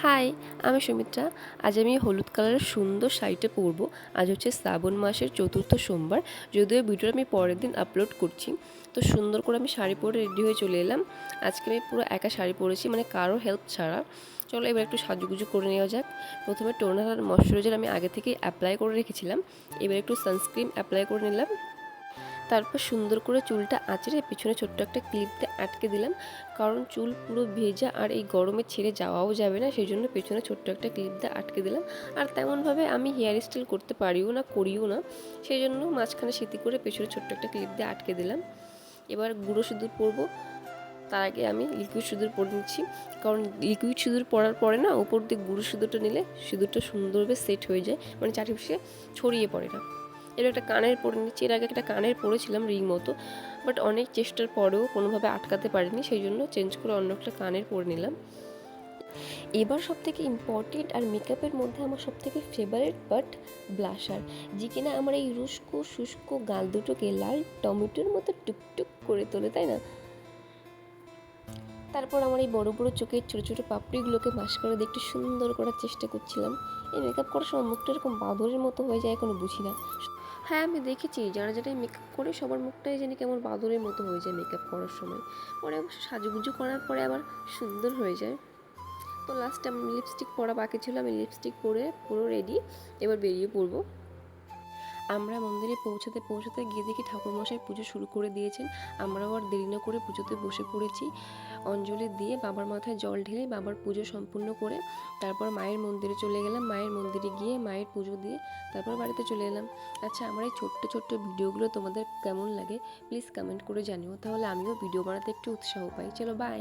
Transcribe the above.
High, আমি সুমিত্রা। আজ আমি হলুদ কালারের সুন্দর শাড়িটা পরবো। আজ হচ্ছে শ্রাবণ মাসের চতুর্থ সোমবার। যদিও ভিডিওটা আমি পরের দিন আপলোড করছি। তো সুন্দর করে আমি শাড়ি পরে রেডি হয়ে চলে এলাম। আজকে আমি পুরো একা শাড়ি পরেছি, মানে কারো হেল্প ছাড়া। চলো এবার একটু সাজুগুজু করে নেওয়া যাক। প্রথমে টোনার আর ময়শ্চারাইজার আমি আগে থেকেই অ্যাপ্লাই করে রেখেছিলাম। এবার একটু সানস্ক্রিন অ্যাপ্লাই করে নিলাম। তারপর সুন্দর করে চুলটা আঁচড়ে পিছনে ছোট্ট একটা ক্লিপ দিয়ে আটকে দিলাম, কারণ চুল পুরো ভেজা আর এই গরমে ছেড়ে যাওয়াও যাবে না, সেই জন্য পেছনে ছোট্ট একটা ক্লিপ দিয়ে আটকে দিলাম। আর তেমনভাবে আমি হেয়ার স্টাইল করতে পারিও না, করিও না, সেই জন্য মাঝখানে সিঁথি করে পেছনে ছোট্ট একটা ক্লিপ দিয়ে আটকে দিলাম। এবার গুঁড়ো সিঁদুর পরবো। তার আগে আমি লিকুইড সিঁদুর পরে নিচ্ছি, কারণ লিকুইড সিঁদুর পরার পরে না উপর দিয়ে গুঁড়ো সিঁদুরটা নিলে সিঁদুরটা সুন্দরভাবে সেট হয়ে যায়, মানে চারিপাশে ছড়িয়ে পড়ে না। এর একটা কানের পরে নিচ্ছি। এর আগে একটা কানের পরেছিলাম রিং মতো, বাট অনেক চেষ্টার পরেও কোনোভাবে আটকাতে পারিনি, সেই জন্য চেঞ্জ করে অন্য একটা কানের পরে নিলাম। এবার সবথেকে ইম্পর্টেন্ট আর মেকআপের মধ্যে আমার সবথেকে ফেভারিট পার্ট ব্লাশার, যে কিনা আমার এই রুস্কো শুষ্ক গাল দুটোকে লাল টমেটোর মতো টুকটুক করে তোলে, তাই না? তারপর আমার এই বড় বড় চোখের ছোটো ছোটো পাপড়িগুলোকে মাস্কারা দিয়ে একটু সুন্দর করার চেষ্টা করছিলাম। এই মেকআপ করার সময় মুখটা এরকম বাঁদরের মতো হয়ে যায়, এখনো বুঝি না। হ্যাঁ, আমি দেখেছি যারা যারা মেকআপ করে সবার মুখটাই জানি কেমন বাঁদরের মতো হয়ে যায় মেকআপ করার সময়। পরে অবশ্য সাজুগুজু করার পরে আবার সুন্দর হয়ে যায়। তো লাস্টে আমি লিপস্টিক পরা বাকি ছিল, আমি লিপস্টিক পরে পুরো রেডি। এবার বেরিয়ে পড়বো। আমরা মন্দিরে পৌঁছাতে পৌঁছাতে গিয়ে দেখি ঠাকুরমশাই পুজো শুরু করে দিয়েছেন। আমরাও আর দেরি না করে পুজোতে বসে পড়েছি। অঞ্জলি দিয়ে বাবার মাথায় জল ঢেলে বাবার পুজো সম্পূর্ণ করে তারপর মায়ের মন্দিরে চলে গেলাম। মায়ের মন্দিরে গিয়ে মায়ের পুজো দিয়ে তারপর বাড়িতে চলে এলাম। আচ্ছা, আমার এই ছোট্ট ছোট্ট ভিডিওগুলো তোমাদের কেমন লাগে প্লিজ কমেন্ট করে জানিও, তাহলে আমিও ভিডিও বানাতে একটু উৎসাহ পাই। চলো বাই।